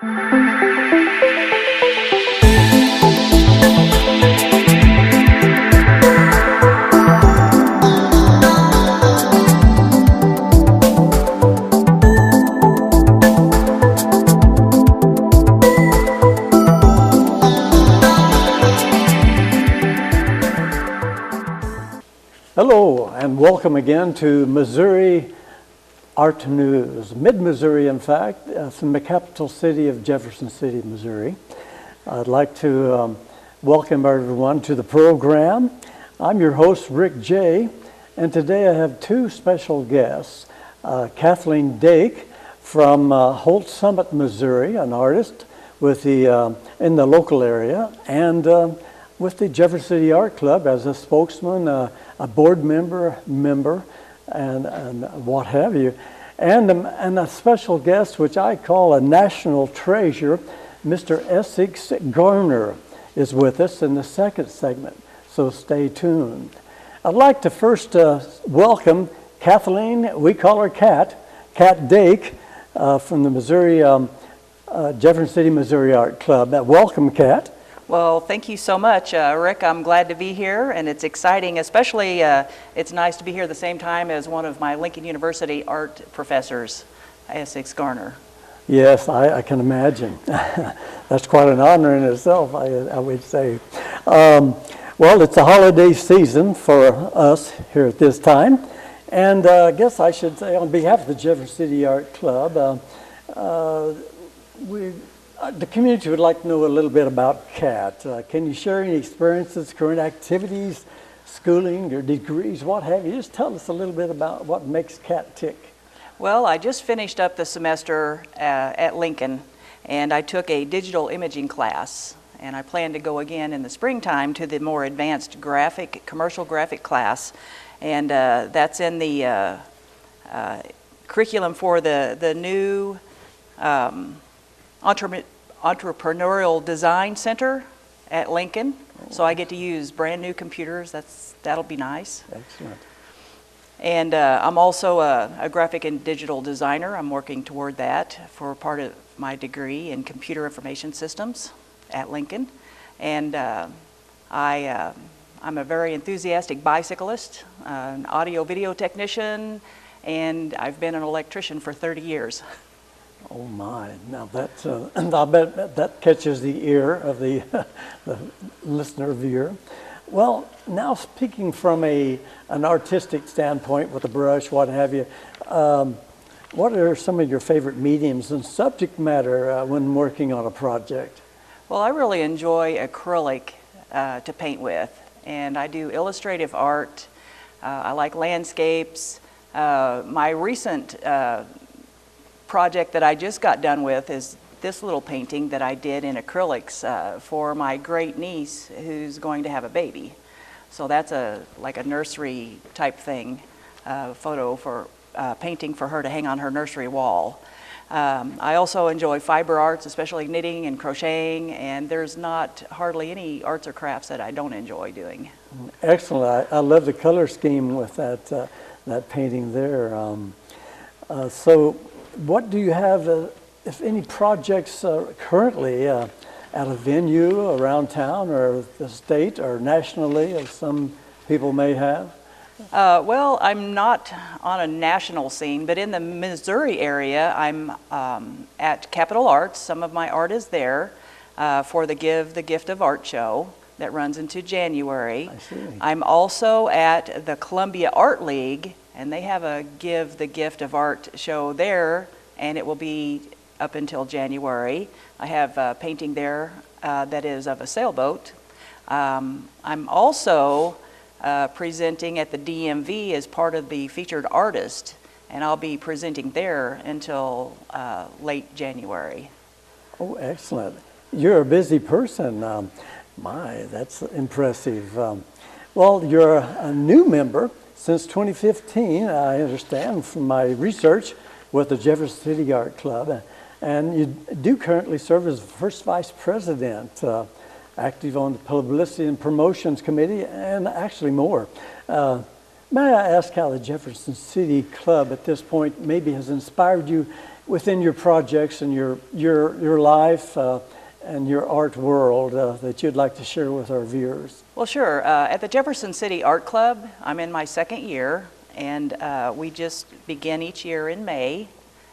Hello, and welcome again to Missouri Art News, mid-Missouri in fact, from the capital city of Jefferson City, Missouri. I'd like to welcome everyone to the program. I'm your host, Rick J., and today I have two special guests, Katherine Dake from Holt Summit, Missouri, an artist with in the local area, and with the Jefferson City Art Club as a spokesman, a board member, and what have you. And a special guest, which I call a national treasure, Mr. Essex Garner is with us in the second segment, so stay tuned. I'd like to first welcome Katherine, we call her Kat Dake, from the Missouri, Jefferson City, Missouri Art Club. Welcome, Kat. Well, thank you so much, Rick. I'm glad to be here, and it's exciting, especially it's nice to be here at the same time as one of my Lincoln University art professors, Essex Garner. Yes, I can imagine. That's quite an honor in itself, I would say. Well, it's a holiday season for us here at this time, and I guess I should say on behalf of the Jefferson City Art Club, the community would like to know a little bit about Kat. Can you share any experiences, current activities, schooling, your degrees, what have you? Just tell us a little bit about what makes Kat tick. Well, I just finished up the semester at Lincoln, and I took a digital imaging class, and I plan to go again in the springtime to the more advanced commercial graphic class, and that's in the curriculum for the new Entrepreneurial Design Center at Lincoln. So I get to use brand new computers. That'll be nice. Excellent. And I'm also a graphic and digital designer. I'm working toward that for part of my degree in computer information systems at Lincoln. And I'm a very enthusiastic bicyclist, an audio video technician, and I've been an electrician for 30 years. Oh my! Now that's I bet that catches the ear of the listener viewer. Well, now speaking from an artistic standpoint with a brush, what have you, what are some of your favorite mediums and subject matter when working on a project? Well, I really enjoy acrylic to paint with, and I do illustrative art. I like landscapes. My recent project that I just got done with is this little painting that I did in acrylics for my great niece who's going to have a baby. So that's like a nursery type thing, photo for painting for her to hang on her nursery wall. I also enjoy fiber arts, especially knitting and crocheting, and there's not hardly any arts or crafts that I don't enjoy doing. Excellent. I love the color scheme with that painting there. So what do you have, if any projects currently at a venue around town or the state or nationally, as some people may have? Well, I'm not on a national scene, but in the Missouri area, I'm at Capitol Arts. Some of my art is there for the Give the Gift of Art show that runs into January. I see. I'm also at the Columbia Art League, and they have a Give the Gift of Art show there, and it will be up until January. I have a painting there that is of a sailboat. I'm also presenting at the DMV as part of the featured artist, and I'll be presenting there until late January. Oh, excellent. You're a busy person. My, that's impressive. Well, you're a new member since 2015, I understand from my research with the Jefferson City Art Club, and you do currently serve as first vice president, active on the Publicity and Promotions Committee, and actually more. May I ask how the Jefferson City Club at this point maybe has inspired you within your projects and your life and your art world that you'd like to share with our viewers? Well, sure. At the Jefferson City Art Club, I'm in my second year, and we just begin each year in May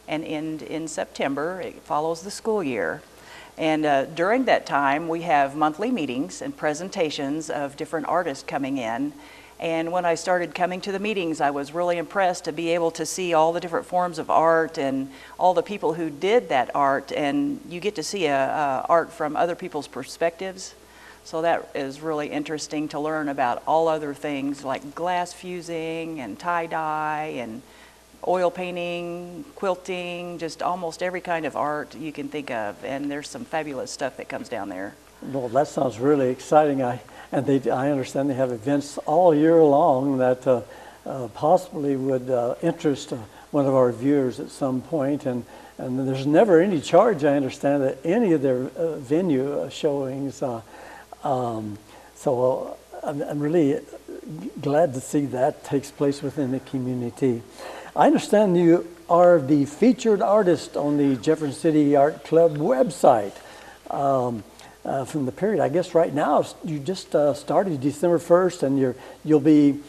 and end in September. It follows the school year. And during that time, we have monthly meetings and presentations of different artists coming in. And when I started coming to the meetings, I was really impressed to be able to see all the different forms of art and all the people who did that art. And you get to see art from other people's perspectives. So that is really interesting to learn about all other things like glass fusing and tie-dye and oil painting, quilting, just almost every kind of art you can think of. And there's some fabulous stuff that comes down there. Well, that sounds really exciting. I understand they have events all year long that possibly would interest one of our viewers at some point. And there's never any charge, I understand, at any of their venue showings. So I'm really glad to see that takes place within the community. I understand you are the featured artist on the Jefferson City Art Club website. From the period, I guess right now, you just started December 1st, and you'll be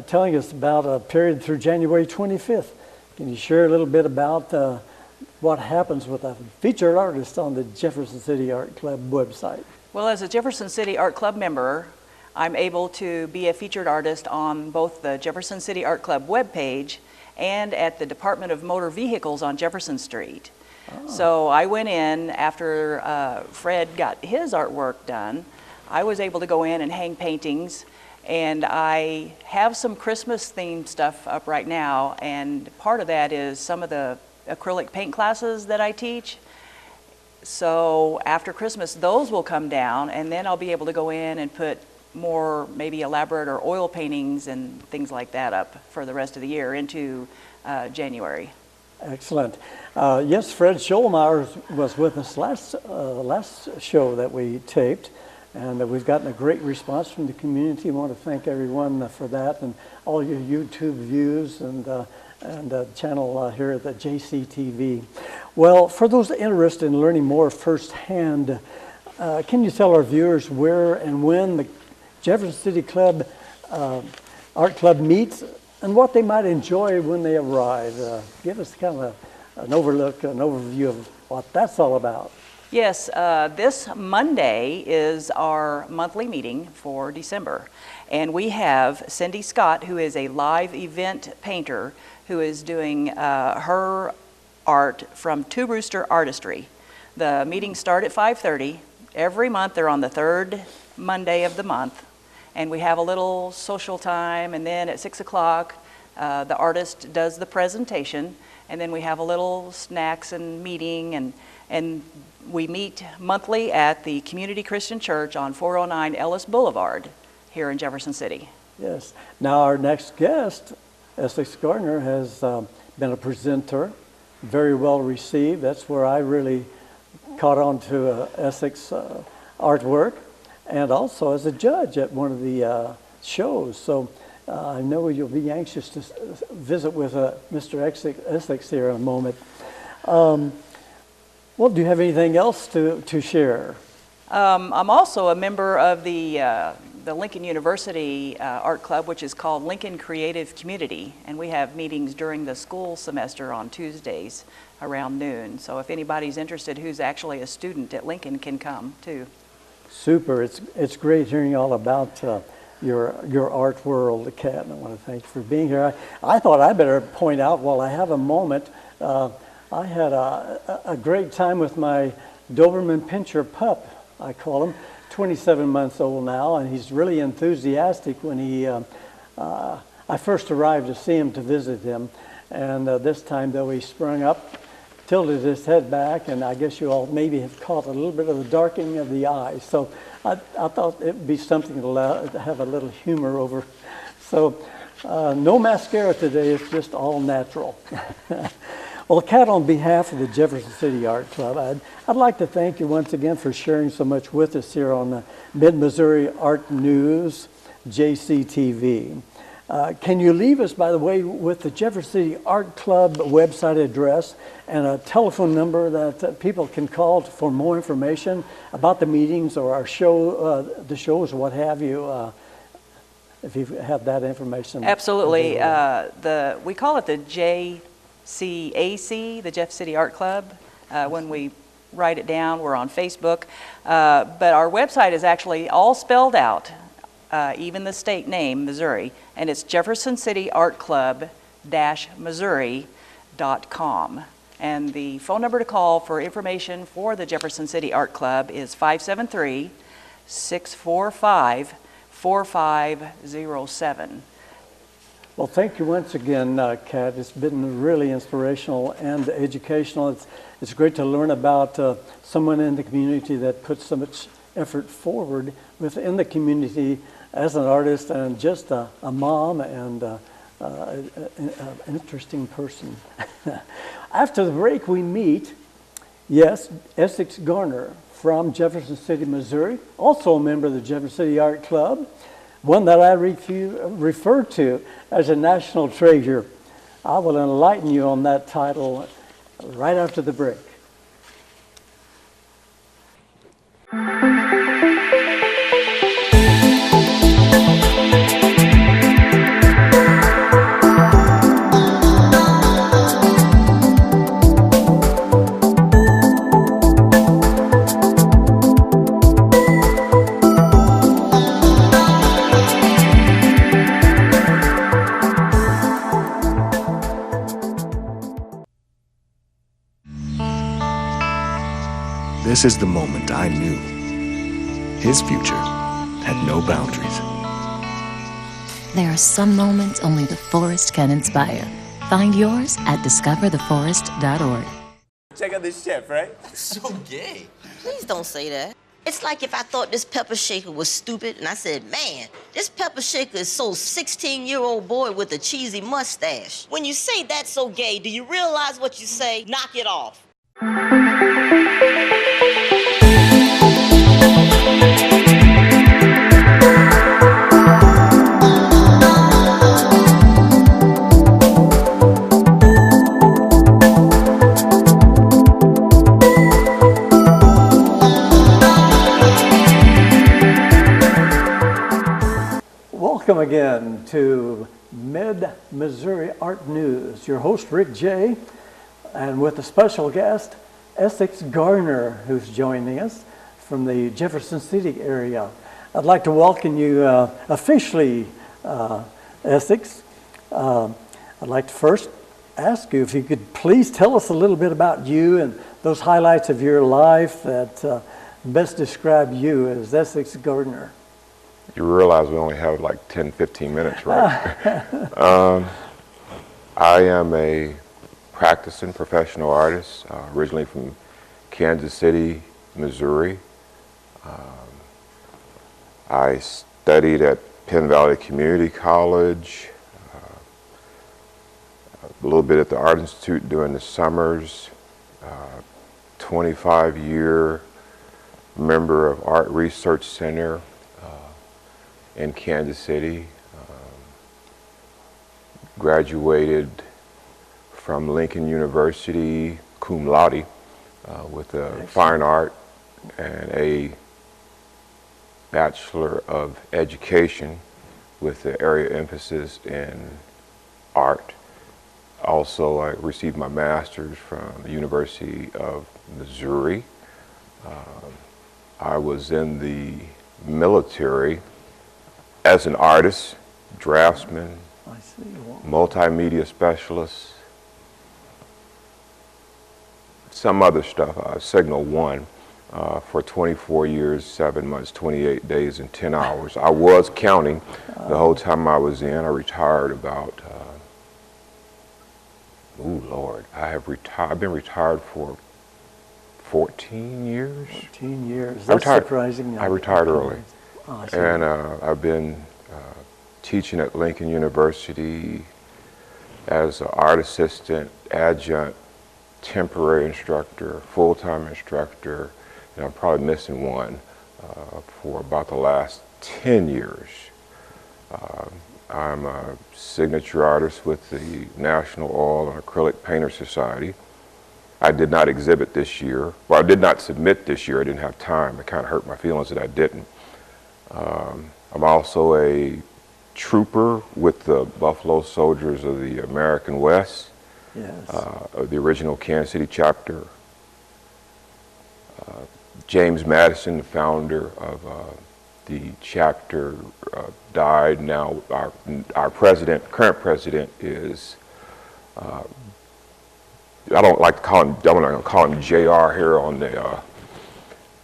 telling us about a period through January 25th. Can you share a little bit about what happens with a featured artist on the Jefferson City Art Club website? Well, as a Jefferson City Art Club member, I'm able to be a featured artist on both the Jefferson City Art Club webpage and at the Department of Motor Vehicles on Jefferson Street. So I went in after Fred got his artwork done. I was able to go in and hang paintings, and I have some Christmas themed stuff up right now, and part of that is some of the acrylic paint classes that I teach. So after Christmas, those will come down, and then I'll be able to go in and put more maybe elaborate or oil paintings and things like that up for the rest of the year into January. Excellent. Yes, Fred Scholmeyer was with us last show that we taped, and we've gotten a great response from the community. I want to thank everyone for that and all your YouTube views and channel here at the JCTV. Well, for those interested in learning more firsthand, can you tell our viewers where and when the Jefferson City Club Art Club meets and what they might enjoy when they arrive? Give us kind of an overview of what that's all about. Yes, this Monday is our monthly meeting for December. And we have Cindy Scott, who is a live event painter, who is doing her art from Two Rooster Artistry. The meetings start at 5:30. Every month they're on the third Monday of the month. And we have a little social time, and then at 6 o'clock, the artist does the presentation, and then we have a little snacks and meeting, and we meet monthly at the Community Christian Church on 409 Ellis Boulevard here in Jefferson City. Yes. Now our next guest, Essex Garner, has been a presenter, very well received. That's where I really caught on to Essex artwork, and also as a judge at one of the shows. So I know you'll be anxious to visit with Mr. Essex here in a moment. Well, do you have anything else to share? I'm also a member of the Lincoln University Art Club, which is called Lincoln Creative Community, and we have meetings during the school semester on Tuesdays around noon. So if anybody's interested who's actually a student at Lincoln can come too. Super. It's great hearing all about your art world, Kat, and I want to thank you for being here. I thought I better point out while I have a moment, I had a great time with my Doberman Pinscher pup, I call him, 27 months old now, and he's really enthusiastic when I first arrived to see him to visit him, and this time though he sprung up, tilted his head back, and I guess you all maybe have caught a little bit of the darkening of the eyes. So I thought it would be something to have a little humor over. So no mascara today, it's just all natural. Well, Kat, on behalf of the Jefferson City Art Club, I'd like to thank you once again for sharing so much with us here on the Mid-Missouri Art News, JCTV. Can you leave us, by the way, with the Jefferson City Art Club website address and a telephone number that people can call for more information about the meetings or our show, the shows, what have you, if you have that information? Absolutely. We call it the JCAC, the Jeff City Art Club. When we write it down, we're on Facebook. But our website is actually all spelled out, even the state name, Missouri, and it's jeffersoncityartclub-missouri.com. And the phone number to call for information for the Jefferson City Art Club is 573-645-4507. Well, thank you once again, Kat. It's been really inspirational and educational. It's great to learn about someone in the community that puts so much effort forward within the community as an artist and just a mom and an interesting person. After the break, we meet, yes, Essex Garner from Jefferson City, Missouri, also a member of the Jefferson City Art Club, one that I refer to as a national treasure. I will enlighten you on that title right after the break. This is the moment I knew his future had no boundaries. There are some moments only the forest can inspire. Find yours at discovertheforest.org. Check out this chef, right? So gay. Please don't say that. It's like if I thought this pepper shaker was stupid and I said, man, this pepper shaker is so 16-year-old boy with a cheesy mustache. When you say that's so gay, do you realize what you say? Knock it off. Welcome again to Mid-Missouri Art News. Your host, Rick J., and with a special guest, Essex Garner, who's joining us from the Jefferson City area. I'd like to welcome you officially, Essex. I'd like to first ask you if you could please tell us a little bit about you and those highlights of your life that best describe you as Essex Garner. You realize we only have like 10, 15 minutes, right? I am a practicing professional artist, originally from Kansas City, Missouri. I studied at Penn Valley Community College, a little bit at the Art Institute during the summers, 25-year member of Art Research Center in Kansas City. Graduated from Lincoln University cum laude with a fine art and a Bachelor of Education with the area emphasis in art. Also, I received my master's from the University of Missouri. I was in the military as an artist, draftsman, multimedia specialist, some other stuff, Signal 1, for 24 years, 7 months, 28 days, and 10 hours. I was counting the whole time I was in. I retired about, I've been retired for 14 years. 14 years, that's surprising. I retired early. And I've been teaching at Lincoln University as an art assistant, adjunct, temporary instructor, full-time instructor, and I'm probably missing one for about the last 10 years. I'm a signature artist with the National Oil and Acrylic Painter Society. I did not exhibit this year. Well, I did not submit this year. I didn't have time. It kind of hurt my feelings that I didn't. I'm also a trooper with the Buffalo Soldiers of the American West, Yes. of the original Kansas City chapter. James Madison, the founder of the chapter, died. Now our president, current president, is, I don't like to call him, I'm not going to call him JR here on the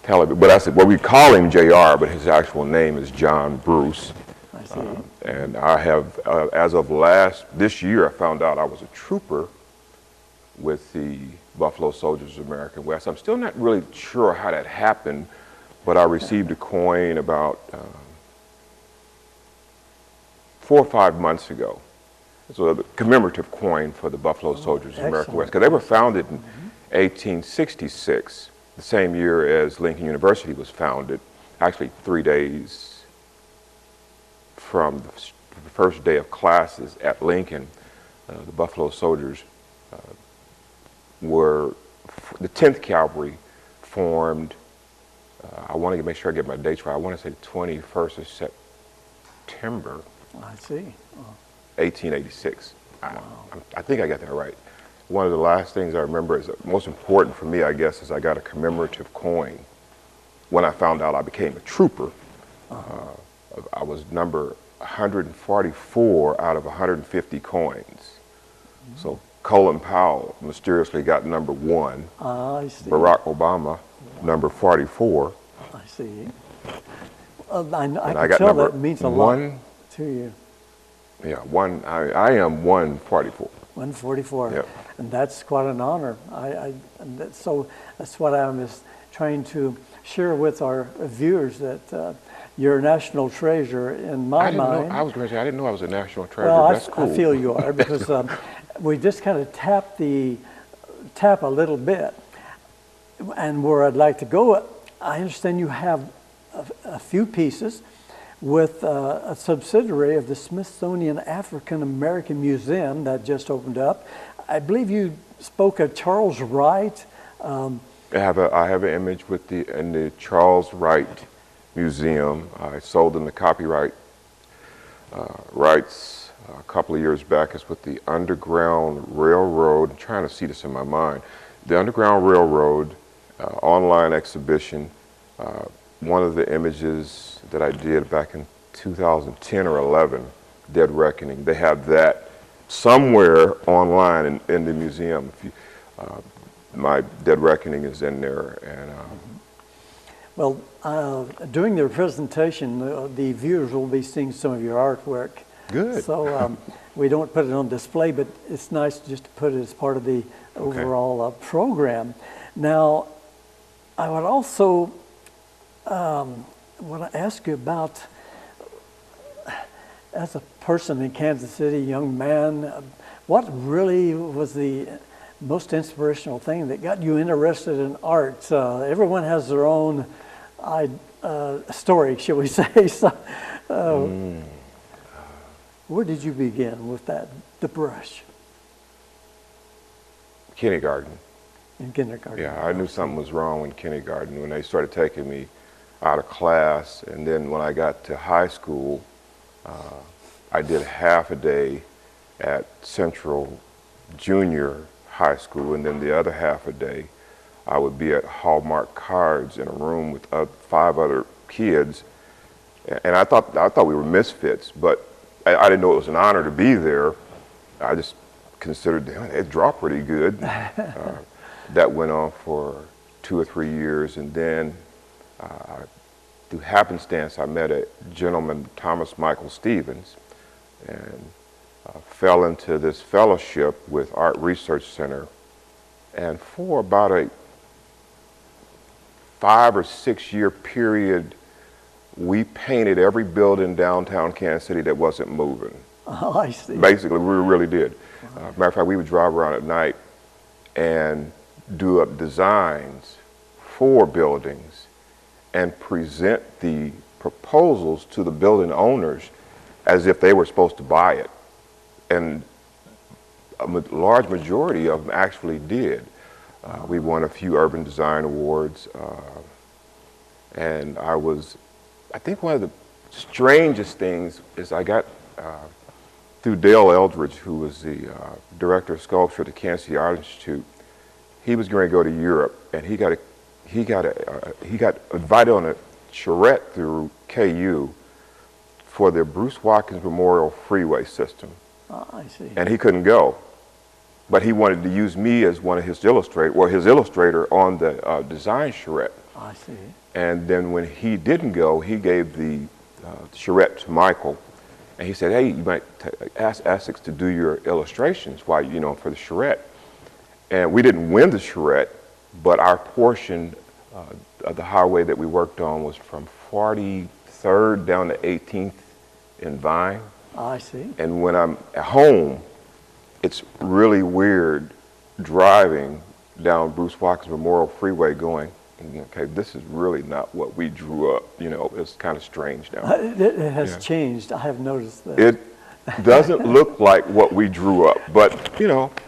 television, but I said, well, we call him JR, but his actual name is John Bruce. I see. And I have, as of this year, I found out I was a trooper with the Buffalo Soldiers of American West. I'm still not really sure how that happened, but I received a coin about 4 or 5 months ago. So a commemorative coin for the Buffalo Soldiers of American West, because they were founded in 1866, the same year as Lincoln University was founded, actually 3 days from the first day of classes at Lincoln. The Buffalo Soldiers were, the 10th Cavalry formed, I want to make sure I get my dates right, I want to say the 21st of September. I see. 1886. I think I got that right. One of the last things I remember is most important for me, I guess, is I got a commemorative coin. When I found out I became a trooper, I was number 144 out of 150 coins. So Colin Powell mysteriously got number 1. I see. Barack Obama, number 44. I see. I And can I got tell number that means a lot 1. to you. Yeah, I am 144. 144. Yep. And that's quite an honor. So that's what I was trying to share with our viewers, that you're a national treasure in my mind. I was going to say, I didn't know I was a national treasure. Well, That's cool. I feel you are, because we just kind of tap a little bit. And where I'd like to go, I understand you have a few pieces with a subsidiary of the Smithsonian African American Museum that just opened up. I believe you spoke of Charles Wright. I have an image in the Charles Wright Museum. I sold them the copyright rights a couple of years back. It's with the Underground Railroad. I'm trying to see this in my mind. The Underground Railroad online exhibition. One of the images that I did back in 2010 or 11, Dead Reckoning, they have that somewhere online in the museum. My Dead Reckoning is in there. And well, during their presentation, the viewers will be seeing some of your artwork. Good. So we don't put it on display, but it's nice just to put it as part of the overall program. Now, I would also want to ask you about, as a person in Kansas City, young man, what really was the most inspirational thing that got you interested in art? Everyone has their own story, shall we say. So, where did you begin with the brush? kindergarten. In kindergarten. Yeah, I knew something was wrong in kindergarten when they started taking me out of class. And then when I got to high school, I did half a day at Central Junior High School, and then the other half a day I would be at Hallmark Cards in a room with 5 other kids. And I thought we were misfits, but I didn't know it was an honor to be there. I just considered it draw pretty good. That went on for 2 or 3 years, and then through happenstance, I met a gentleman, Thomas Michael Stevens, and fell into this fellowship with Art Research Center. And for about a 5 or 6 year period, we painted every building downtown Kansas City that wasn't moving. Oh, I see. Basically, we really did. Matter of fact, we would drive around at night and do up designs for buildings and present the proposals to the building owners. as if they were supposed to buy it. And a large majority of them actually did. We won a few urban design awards, and I think one of the strangest things is I got, through Dale Eldridge, who was the director of sculpture at the Kansas City Art Institute. He was going to go to Europe, and he got invited on a charrette through KU for the Bruce Watkins Memorial Freeway system. Oh, I see. And he couldn't go, but he wanted to use me as one of his illustrators, or his illustrator on the design charrette. I see. And then when he didn't go, he gave the charrette to Michael, and he said, "Hey, you might ask Essex to do your illustrations while for the charrette." And we didn't win the charrette, but our portion of the highway that we worked on was from 43rd down to 18th in Vine. I see. And when I'm at home, it's really weird driving down Bruce Watkins Memorial Freeway going, okay, this is really not what we drew up. It's kind of strange now. It has changed. I have noticed that. It doesn't look like what we drew up, but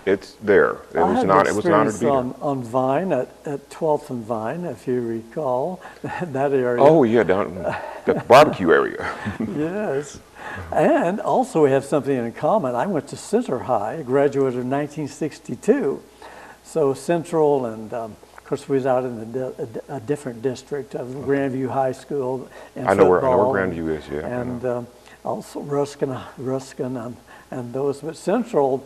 it's there. It was an honor to be there. On Vine at 12th and Vine, if you recall that area. Oh yeah, down the barbecue area. Yes, and also we have something in common. I went to Center High, graduated in 1962, so Central and. Of course, we was out in a different district of Grandview High School. And I know where Grandview is, yeah. And also Ruskin and those. But Central,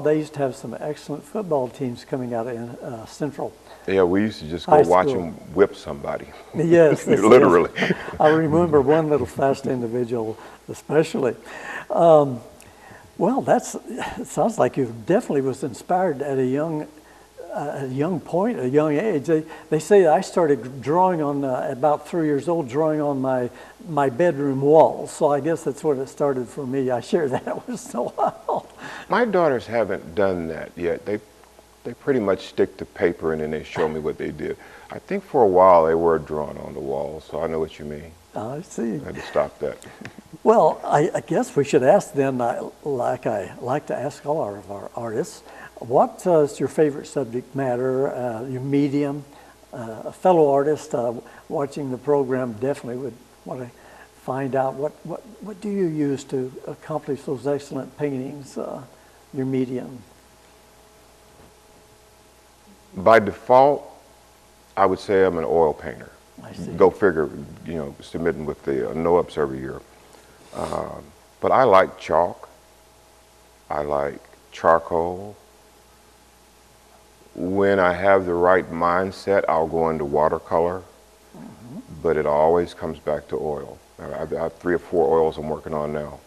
they used to have some excellent football teams coming out of Central. Yeah, we used to just go watch them whip somebody. Yes. Literally. Yes. I remember one little fast individual especially. Well, it sounds like you definitely was inspired at a young point, a young age. They say I started drawing on, at about 3 years old, drawing on my bedroom walls. So I guess that's where it started for me. I share that once in a while. My daughters haven't done that yet. They pretty much stick to paper and then they show me what they did. I think for a while they were drawn on the walls, so I know what you mean. I see. I had to stop that. Well, I guess we should ask then, like I like to ask all of our artists, what is your favorite subject matter, your medium? A fellow artist watching the program definitely would want to find out what do you use to accomplish those excellent paintings, your medium? By default, I would say I'm an oil painter. I see. Go figure, submitting with the no-ups every year. But I like chalk. I like charcoal. When I have the right mindset, I'll go into watercolor, but it always comes back to oil. I have 3 or 4 oils I'm working on now.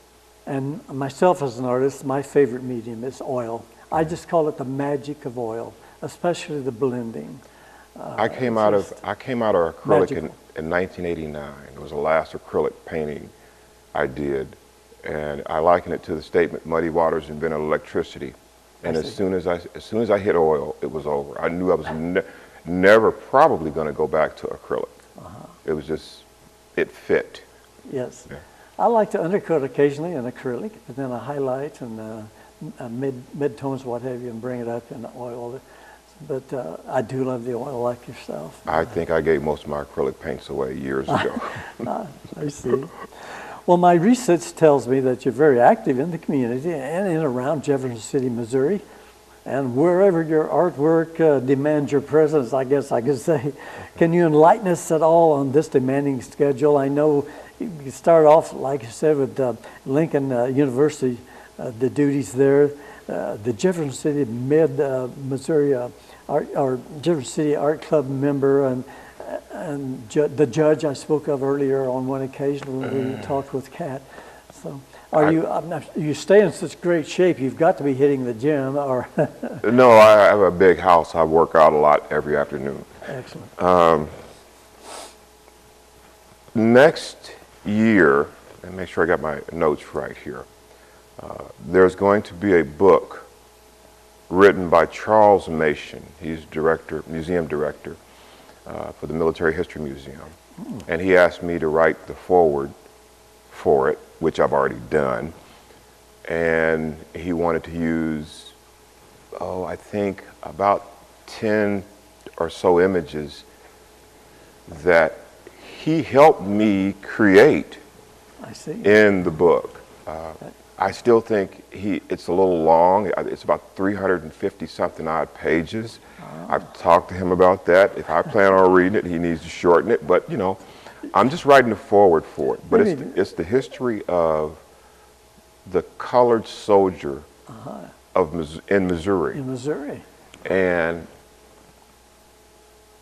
And myself as an artist, my favorite medium is oil. I just call it the magic of oil, especially the blending. I came out of acrylic in 1989. It was the last acrylic painting I did, and I liken it to the statement, "Muddy waters invented electricity." And as soon as I hit oil, it was over. I knew I was never probably going to go back to acrylic. It was just, it fit. Yes. Yeah. I like to undercoat occasionally in acrylic, but then I highlight and mid-tones, what have you, and bring it up in oil. But I do love the oil like yourself. I think I gave most of my acrylic paints away years ago. I see. Well, my research tells me that you're very active in the community and in and around Jefferson City, Missouri, and wherever your artwork demands your presence, I guess I could say. Can you enlighten us at all on this demanding schedule? I know you start off, like you said, with Lincoln University, the duties there, the Jefferson City Missouri or Jefferson City Art Club member, and the judge I spoke of earlier on one occasion when we talked with Kat. So, you stay in such great shape? You've got to be hitting the gym, or No, I have a big house. I work out a lot every afternoon. Excellent. Next year, and make sure I got my notes right here. There's going to be a book written by Charles Mason. He's museum director for the Military History Museum. And he asked me to write the foreword for it, which I've already done. And he wanted to use, I think about 10 or so images that he helped me create I see. in the book. I still think it's a little long. It's about 350 something odd pages. I've talked to him about that. If I plan on reading it, he needs to shorten it. But you know, I'm just writing the forward for it. But it's the history of the colored soldier in Missouri. In Missouri. And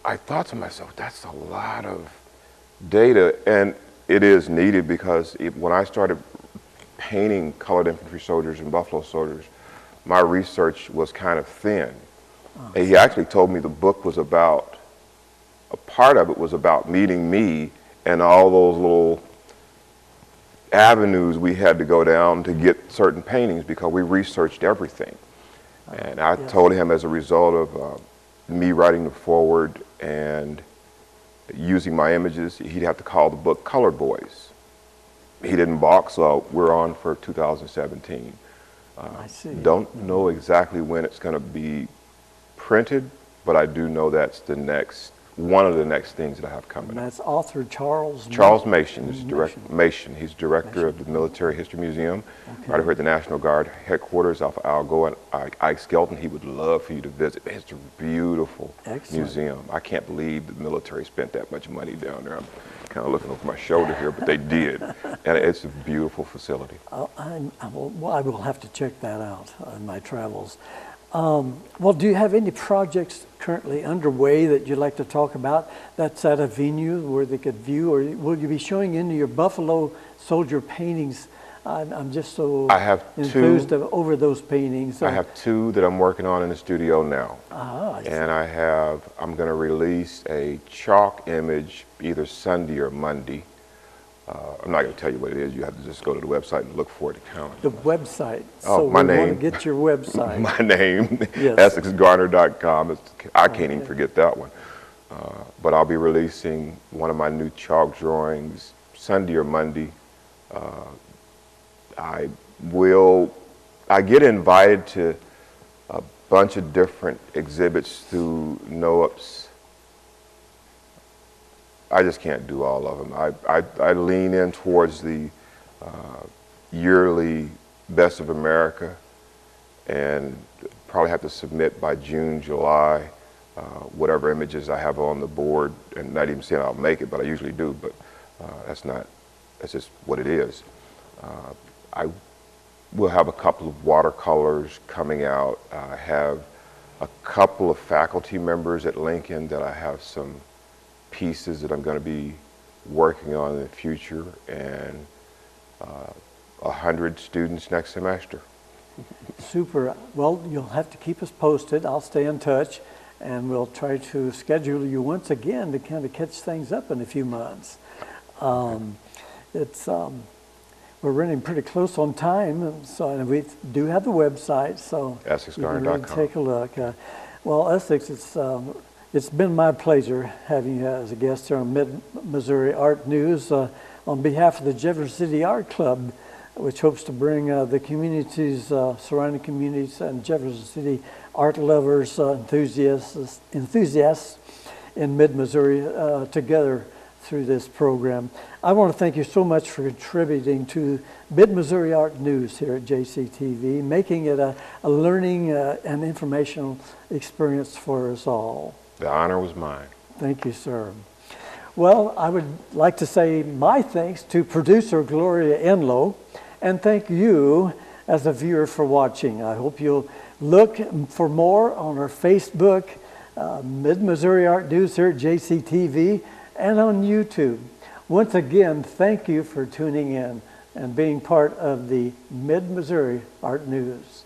I thought to myself, that's a lot of data, and it is needed because when I started painting colored infantry soldiers and buffalo soldiers, my research was kind of thin. And he actually told me the book was about, a part of it was about meeting me and all those little avenues we had to go down to get certain paintings because we researched everything. And I told him as a result of me writing the foreword and using my images, he'd have to call the book Colored Boys. He didn't balk, so we're on for 2017. I see. Don't know exactly when it's going to be printed, but I do know that's one of the next things that I have coming. And that's author Charles Mason. He's director of the Military History Museum, right here at the National Guard headquarters off of Algo and Ike Skelton. He would love for you to visit. It's a beautiful museum. I can't believe the military spent that much money down there. I'm kind of looking over my shoulder here, but they did. And it's a beautiful facility. I will have to check that out in my travels. Well, do you have any projects currently underway that you'd like to talk about that's at a venue where they could view, or will you be showing any of your Buffalo Soldier paintings? I'm just so enthused over those paintings. I have two that I'm working on in the studio now. And I'm going to release a chalk image either Sunday or Monday. I'm not going to tell you what it is. You have to just go to the website and look for it to count. The website. Oh, my name. Want to get your website. My name, yes. EssexGarner.com. I can't even forget that one. But I'll be releasing one of my new chalk drawings Sunday or Monday. I get invited to a bunch of different exhibits through NOAP's. I just can't do all of them. I lean in towards the yearly Best of America and probably have to submit by June, July, whatever images I have on the board, and not even saying I'll make it, but I usually do, but that's just what it is. I will have a couple of watercolors coming out. I have a couple of faculty members at Lincoln that I have some pieces that I'm going to be working on in the future, and 100 students next semester. Super. Well, you'll have to keep us posted. I'll stay in touch, and we'll try to schedule you once again to kind of catch things up in a few months. We're running pretty close on time, and we do have the website, so EssexGarner.com. Really take a look. Well, Essex, it's been my pleasure having you as a guest here on Mid-Missouri Art News on behalf of the Jefferson City Art Club, which hopes to bring the communities, surrounding communities, and Jefferson City art lovers, enthusiasts in Mid-Missouri together through this program. I want to thank you so much for contributing to Mid-Missouri Art News here at JCTV, making it a learning and informational experience for us all. The honor was mine. Thank you, sir. Well, I would like to say my thanks to producer Gloria Enlow, and thank you as a viewer for watching. I hope you'll look for more on our Facebook, Mid-Missouri Art News here at JCTV, and on YouTube. Once again, thank you for tuning in and being part of the Mid-Missouri Art News.